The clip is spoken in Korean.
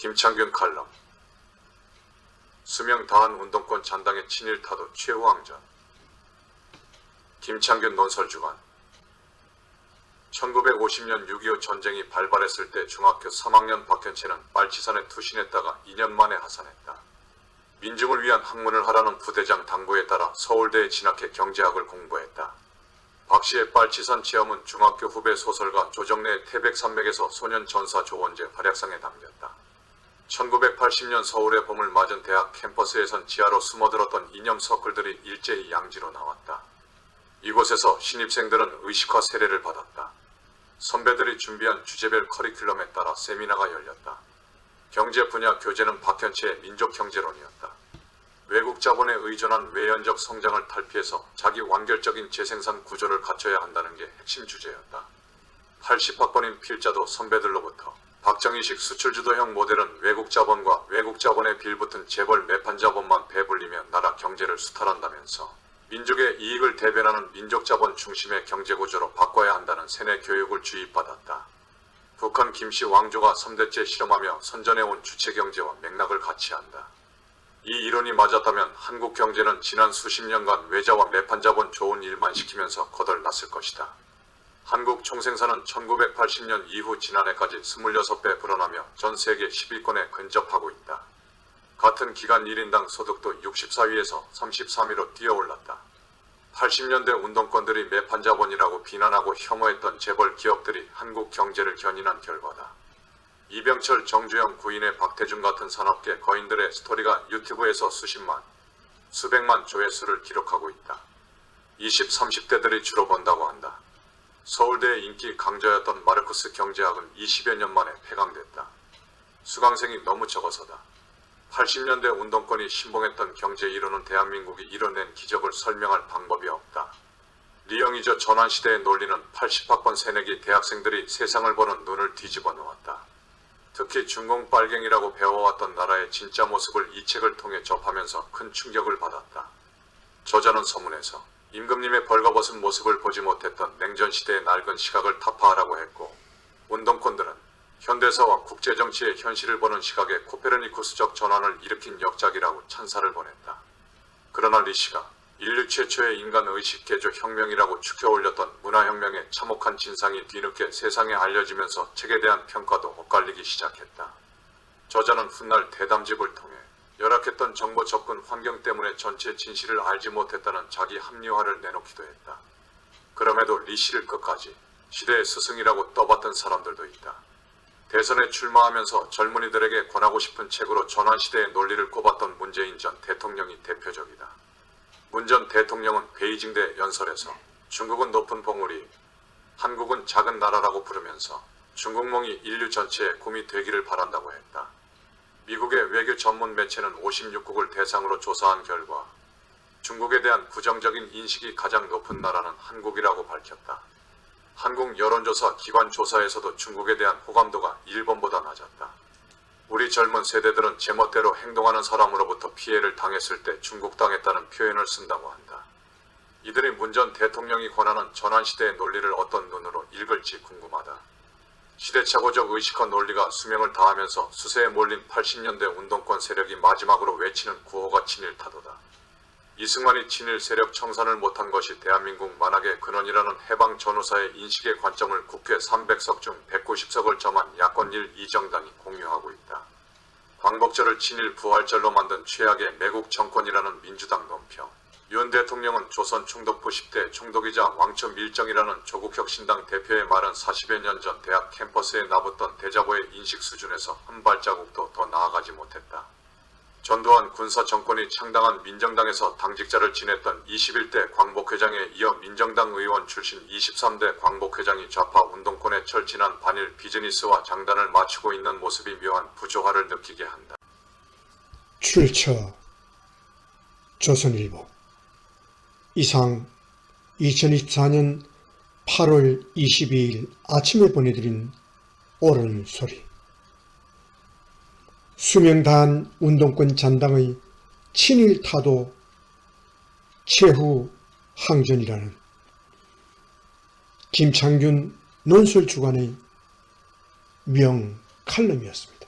김창균 칼럼. 수명 다한 운동권 잔당의 친일타도 최후항전. 김창균 논설주간. 1950년 6.25 전쟁이 발발했을 때 중학교 3학년 박현채는 빨치산에 투신했다가 2년 만에 하산했다. 민중을 위한 학문을 하라는 부대장 당부에 따라 서울대에 진학해 경제학을 공부했다. 박 씨의 빨치산 체험은 중학교 후배 소설가 조정래의 태백산맥에서 소년 전사 조원재 활약상에 담겼다. 1980년 서울의 봄을 맞은 대학 캠퍼스에선 지하로 숨어들었던 이념 서클들이 일제히 양지로 나왔다. 이곳에서 신입생들은 의식화 세례를 받았다. 선배들이 준비한 주제별 커리큘럼에 따라 세미나가 열렸다. 경제 분야 교재는 박현채의 민족경제론이었다. 외국 자본에 의존한 외연적 성장을 탈피해서 자기 완결적인 재생산 구조를 갖춰야 한다는 게 핵심 주제였다. 80학번인 필자도 선배들로부터 박정희식 수출주도형 모델은 외국 자본과 외국 자본에 빌붙은 재벌 매판 자본만 배불리며 나라 경제를 수탈한다면서 민족의 이익을 대변하는 민족자본 중심의 경제구조로 바꿔야 한다는 세뇌 교육을 주입받았다. 북한 김씨 왕조가 3대째 실험하며 선전해온 주체경제와 맥락을 같이 한다. 이 이론이 맞았다면 한국 경제는 지난 수십 년간 외자와 매판자본 좋은 일만 시키면서 거덜났을 것이다. 한국 총생산은 1980년 이후 지난해까지 26배 불어나며 전 세계 10위권에 근접하고 있다. 같은 기간 1인당 소득도 64위에서 33위로 뛰어올랐다. 80년대 운동권들이 매판자본이라고 비난하고 혐오했던 재벌 기업들이 한국 경제를 견인한 결과다. 이병철, 정주영, 구인의 박태준 같은 산업계 거인들의 스토리가 유튜브에서 수십만, 수백만 조회수를 기록하고 있다. 20, 30대들이 주로 본다고 한다. 서울대의 인기 강자였던 마르크스 경제학은 20여 년 만에 폐강됐다. 수강생이 너무 적어서다. 80년대 운동권이 신봉했던 경제 이론은 대한민국이 이뤄낸 기적을 설명할 방법이 없다. 리영이저 전환시대의 논리는 80학번 새내기 대학생들이 세상을 보는 눈을 뒤집어 놓았다. 특히 중공 빨갱이라고 배워왔던 나라의 진짜 모습을 이 책을 통해 접하면서 큰 충격을 받았다. 저자는 서문에서 임금님의 벌거벗은 모습을 보지 못했던 냉전시대의 낡은 시각을 타파하라고 했고, 운동권들은 현대사와 국제정치의 현실을 보는 시각에 코페르니쿠스적 전환을 일으킨 역작이라고 찬사를 보냈다. 그러나 리 씨가 인류 최초의 인간의식 개조 혁명이라고 추켜올렸던 문화혁명의 참혹한 진상이 뒤늦게 세상에 알려지면서 책에 대한 평가도 엇갈리기 시작했다. 저자는 훗날 대담집을 통해 열악했던 정보 접근 환경 때문에 전체 진실을 알지 못했다는 자기 합리화를 내놓기도 했다. 그럼에도 리 씨를 끝까지 시대의 스승이라고 떠받든 사람들도 있다. 대선에 출마하면서 젊은이들에게 권하고 싶은 책으로 전환시대의 논리를 꼽았던 문재인 전 대통령이 대표적이다. 문 전 대통령은 베이징대 연설에서 중국은 높은 봉우리, 한국은 작은 나라라고 부르면서 중국몽이 인류 전체의 꿈이 되기를 바란다고 했다. 미국의 외교 전문 매체는 56국을 대상으로 조사한 결과 중국에 대한 부정적인 인식이 가장 높은 나라는 한국이라고 밝혔다. 한국 여론조사 기관 조사에서도 중국에 대한 호감도가 일본보다 낮았다. 우리 젊은 세대들은 제멋대로 행동하는 사람으로부터 피해를 당했을 때 중국당했다는 표현을 쓴다고 한다. 이들이 문 전 대통령이 권하는 전환시대의 논리를 어떤 눈으로 읽을지 궁금하다. 시대착오적 의식화 논리가 수명을 다하면서 수세에 몰린 80년대 운동권 세력이 마지막으로 외치는 구호가 친일타도다. 이승만이 친일 세력 청산을 못한 것이 대한민국 만악의 근원이라는 해방 전후사의 인식의 관점을 국회 300석 중 190석을 점한 야권 1, 2정당이 공유하고 있다. 광복절을 친일 부활절로 만든 최악의 매국 정권이라는 민주당 논평. 윤 대통령은 조선 총독부 10대 총독이자 왕초 밀정이라는 조국혁신당 대표의 말은 40여 년 전 대학 캠퍼스에 나붙던 대자보의 인식 수준에서 한 발자국도 더 나아가지 못했다. 전두환 군사 정권이 창당한 민정당에서 당직자를 지냈던 21대 광복회장에 이어 민정당 의원 출신 23대 광복회장이 좌파 운동권에 철진한 반일 비즈니스와 장단을 맞추고 있는 모습이 묘한 부조화를 느끼게 한다. 출처 조선일보. 이상 2024년 8월 22일 아침에 보내드린 옳은 소리. 수명 다한 운동권 잔당의 친일타도 최후 항전이라는 김창균 논설주간의 명 칼럼이었습니다.